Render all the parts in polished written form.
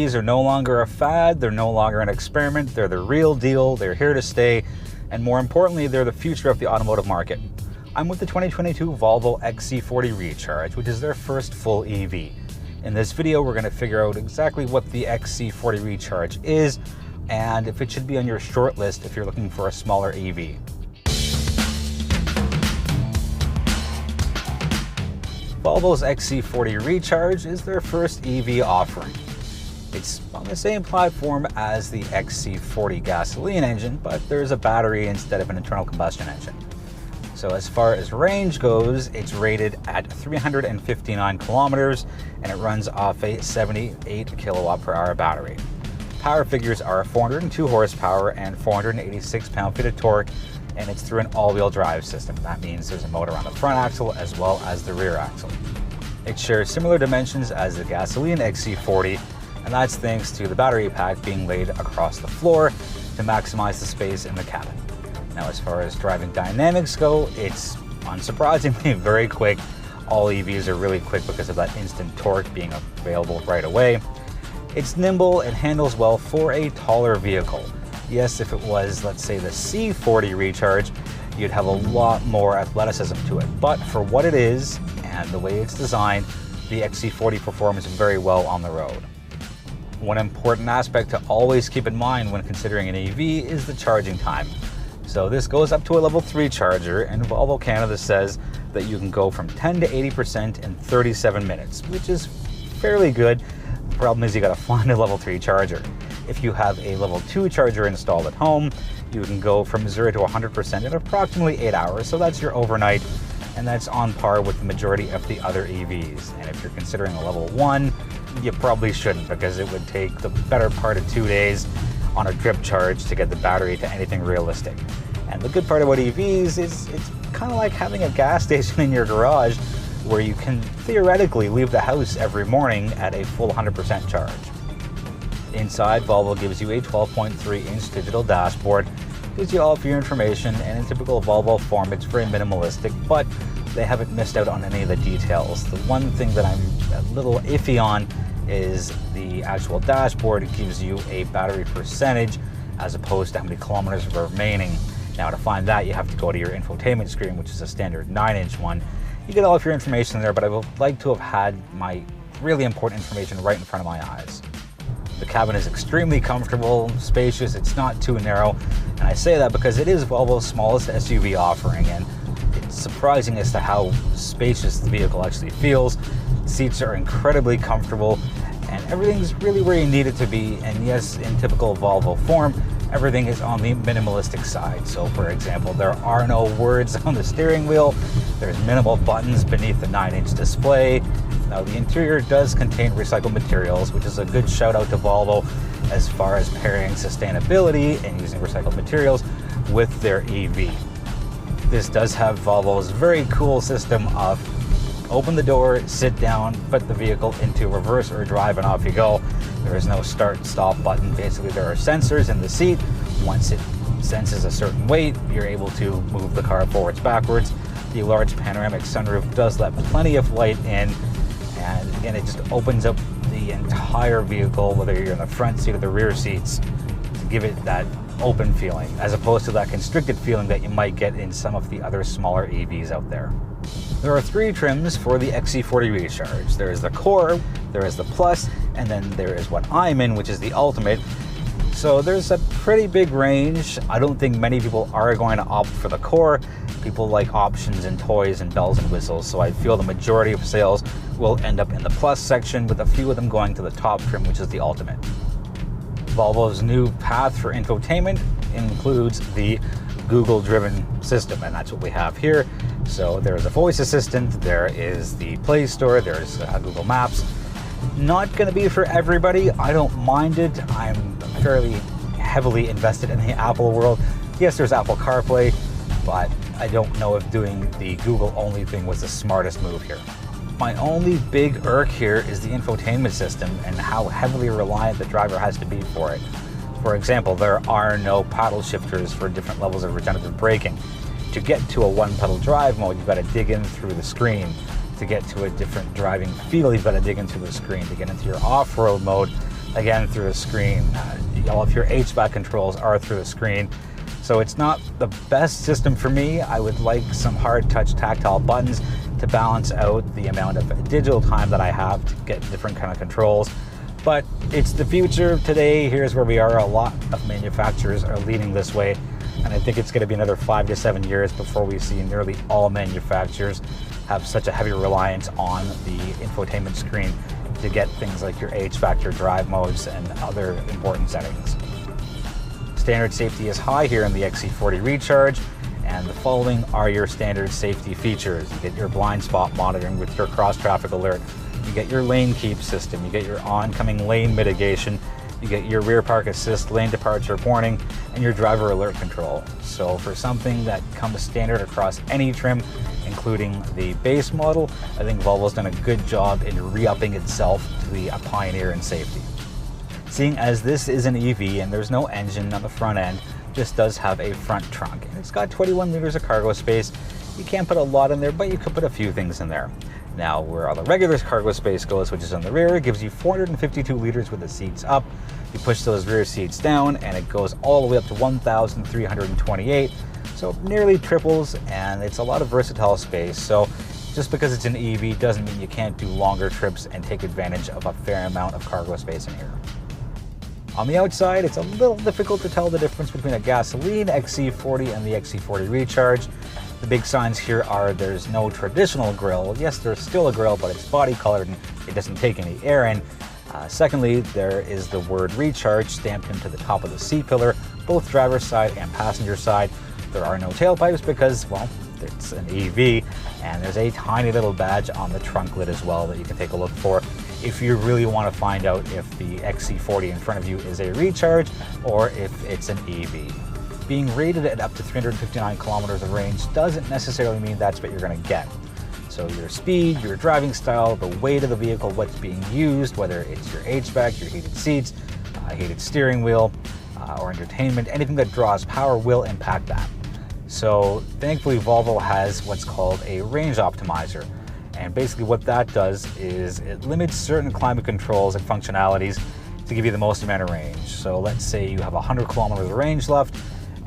EVs are no longer a fad, they're no longer an experiment, they're the real deal, they're here to stay, and more importantly, they're the future of the automotive market. I'm with the 2022 Volvo XC40 Recharge, which is their first full EV. In this video, we're going to figure out exactly what the XC40 Recharge is, and if it should be on your short list if you're looking for a smaller EV. Volvo's XC40 Recharge is their first EV offering. It's on the same platform as the XC40 gasoline engine, but there's a battery instead of an internal combustion engine. So as far as range goes, it's rated at 359 kilometers and it runs off a 78 kilowatt per hour battery. Power figures are 402 horsepower and 486 pound-feet of torque, and it's through an all-wheel drive system. That means there's a motor on the front axle as well as the rear axle. It shares similar dimensions as the gasoline XC40, and that's thanks to the battery pack being laid across the floor to maximize the space in the cabin. Now, as far as driving dynamics go, it's unsurprisingly very quick. All EVs are really quick because of that instant torque being available right away. It's nimble and handles well for a taller vehicle. Yes, if it was, let's say, the C40 Recharge, you'd have a lot more athleticism to it. But for what it is and the way it's designed, the XC40 performs very well on the road. One important aspect to always keep in mind when considering an EV is the charging time. So this goes up to a level 3 charger, and Volvo Canada says that you can go from 10 to 80% in 37 minutes, which is fairly good. The problem is you gotta find a level 3 charger. If you have a level 2 charger installed at home, you can go from 0 to 100% in approximately 8 hours. So that's your overnight, and that's on par with the majority of the other EVs. And if you're considering a level 1, you probably shouldn't, because it would take the better part of 2 days on a drip charge to get the battery to anything realistic. And the good part about EVs is it's kind of like having a gas station in your garage where you can theoretically leave the house every morning at a full 100% charge. Inside, Volvo gives you a 12.3-inch digital dashboard, gives you all of your information, and in typical Volvo form, it's very minimalistic, but they haven't missed out on any of the details. The one thing that I'm a little iffy on is the actual dashboard. It gives you a battery percentage as opposed to how many kilometers are remaining. Now, to find that, you have to go to your infotainment screen, which is a standard 9-inch one. You get all of your information there, but I would like to have had my really important information right in front of my eyes. The cabin is extremely comfortable, spacious, it's not too narrow, and I say that because it is Volvo's smallest SUV offering, and it's surprising as to how spacious the vehicle actually feels. Seats are incredibly comfortable, and everything's really where you need it to be. And yes, in typical Volvo form, everything is on the minimalistic side. So for example, there are no words on the steering wheel, there's minimal buttons beneath the 9-inch display. Now, the interior does contain recycled materials, which is a good shout out to Volvo as far as pairing sustainability and using recycled materials with their EV. This does have Volvo's very cool system of open the door, sit down, put the vehicle into reverse or drive, and off you go. There is no start-stop button. Basically, there are sensors in the seat. Once it senses a certain weight, you're able to move the car forwards, backwards. The large panoramic sunroof does let plenty of light in, and again, it just opens up the entire vehicle, whether you're in the front seat or the rear seats, to give it that open feeling, as opposed to that constricted feeling that you might get in some of the other smaller EVs out there. There are 3 trims for the XC40 Recharge. There is the Core, there is the Plus, and then there is what I'm in, which is the Ultimate. So there's a pretty big range. I don't think many people are going to opt for the Core. People like options and toys and bells and whistles, so I feel the majority of sales will end up in the Plus section, with a few of them going to the top trim, which is the Ultimate. Volvo's new path for infotainment includes the Google-driven system, and that's what we have here. So there's a voice assistant, there is the Play Store, there's Google Maps. Not going to be for everybody. I don't mind it. I'm fairly heavily invested in the Apple world. Yes, there's Apple CarPlay, but I don't know if doing the Google-only thing was the smartest move here. My only big irk here is the infotainment system and how heavily reliant the driver has to be for it. For example, there are no paddle shifters for different levels of regenerative braking. To get to a one-pedal drive mode, you've got to dig in through the screen. To get to a different driving feel, you've got to dig in through the screen. To get into your off-road mode, again through a screen. All of your HVAC controls are through the screen. So it's not the best system for me. I would like some hard touch tactile buttons to balance out the amount of digital time that I have to get different kind of controls. But it's the future today. Here's where we are. A lot of manufacturers are leading this way. And I think it's going to be another 5 to 7 years before we see nearly all manufacturers have such a heavy reliance on the infotainment screen to get things like your HVAC, your drive modes, and other important settings. Standard safety is high here in the XC40 Recharge, and the following are your standard safety features. You get your blind spot monitoring with your cross traffic alert, you get your lane keep system, you get your oncoming lane mitigation, you get your rear park assist, lane departure warning, and your driver alert control. So for something that comes standard across any trim, including the base model, I think Volvo's done a good job in re-upping itself to be a pioneer in safety. Seeing as this is an EV and there's no engine on the front end, this does have a front trunk, and it's got 21 liters of cargo space. You can't put a lot in there, but you could put a few things in there. Now, where all the regular cargo space goes, which is on the rear, it gives you 452 liters with the seats up. You push those rear seats down and it goes all the way up to 1,328. So nearly triples, and it's a lot of versatile space. So just because it's an EV doesn't mean you can't do longer trips and take advantage of a fair amount of cargo space in here. On the outside, it's a little difficult to tell the difference between a gasoline XC40 and the XC40 Recharge. The big signs here are there's no traditional grille. Yes, there's still a grille, but it's body colored and it doesn't take any air in. Secondly, there is the word Recharge stamped into the top of the seat pillar, both driver's side and passenger side. There are no tailpipes because, well, it's an EV, and there's a tiny little badge on the trunk lid as well that you can take a look for if you really want to find out if the XC40 in front of you is a Recharge or if it's an EV. Being rated at up to 359 kilometers of range doesn't necessarily mean that's what you're going to get. So your speed, your driving style, the weight of the vehicle, what's being used, whether it's your HVAC, your heated seats, heated steering wheel, or entertainment, anything that draws power will impact that. So thankfully Volvo has what's called a range optimizer. And basically what that does is it limits certain climate controls and functionalities to give you the most amount of range. So let's say you have 100 kilometers of range left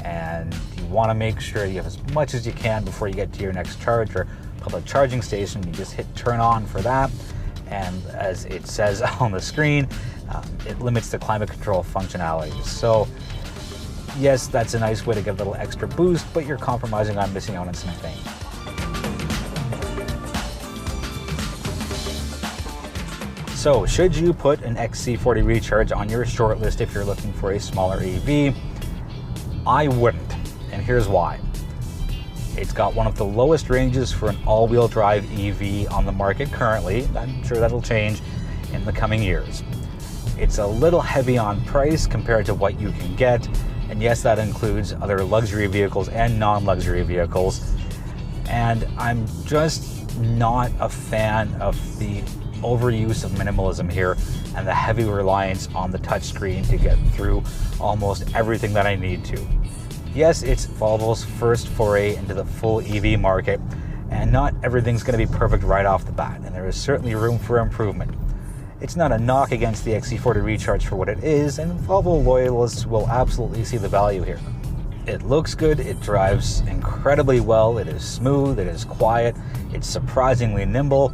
and you want to make sure you have as much as you can before you get to your next charge or public charging station. You just hit turn on for that, and as it says on the screen, it limits the climate control functionalities. So yes, that's a nice way to get a little extra boost, but you're compromising on missing out on some things. So should you put an XC40 Recharge on your short list if you're looking for a smaller EV? I wouldn't, and here's why. It's got one of the lowest ranges for an all-wheel drive EV on the market currently. I'm sure that'll change in the coming years. It's a little heavy on price compared to what you can get, and yes, that includes other luxury vehicles and non-luxury vehicles. And I'm just not a fan of the overuse of minimalism here and the heavy reliance on the touchscreen to get through almost everything that I need to. Yes, it's Volvo's first foray into the full EV market, and not everything's going to be perfect right off the bat, and there is certainly room for improvement. It's not a knock against the XC40 Recharge for what it is, and Volvo loyalists will absolutely see the value here. It looks good, it drives incredibly well, it is smooth, it is quiet, it's surprisingly nimble.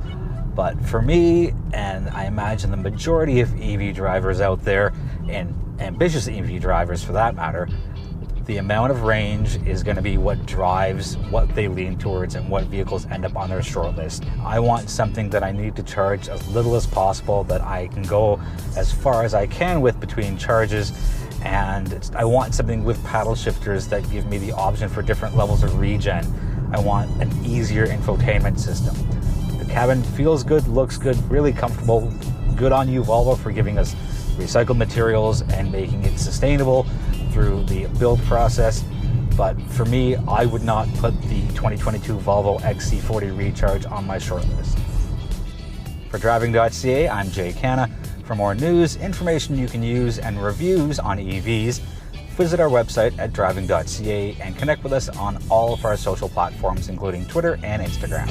But for me, and I imagine the majority of EV drivers out there, and ambitious EV drivers for that matter, the amount of range is going to be what drives what they lean towards and what vehicles end up on their short list. I want something that I need to charge as little as possible, that I can go as far as I can with between charges, and I want something with paddle shifters that give me the option for different levels of regen. I want an easier infotainment system. The cabin feels good, looks good, really comfortable. Good on you, Volvo, for giving us recycled materials and making it sustainable through the build process. But for me, I would not put the 2022 Volvo XC40 Recharge on my short list. For Driving.ca, I'm Jay Canna. For more news, information you can use, and reviews on EVs, visit our website at Driving.ca and connect with us on all of our social platforms, including Twitter and Instagram.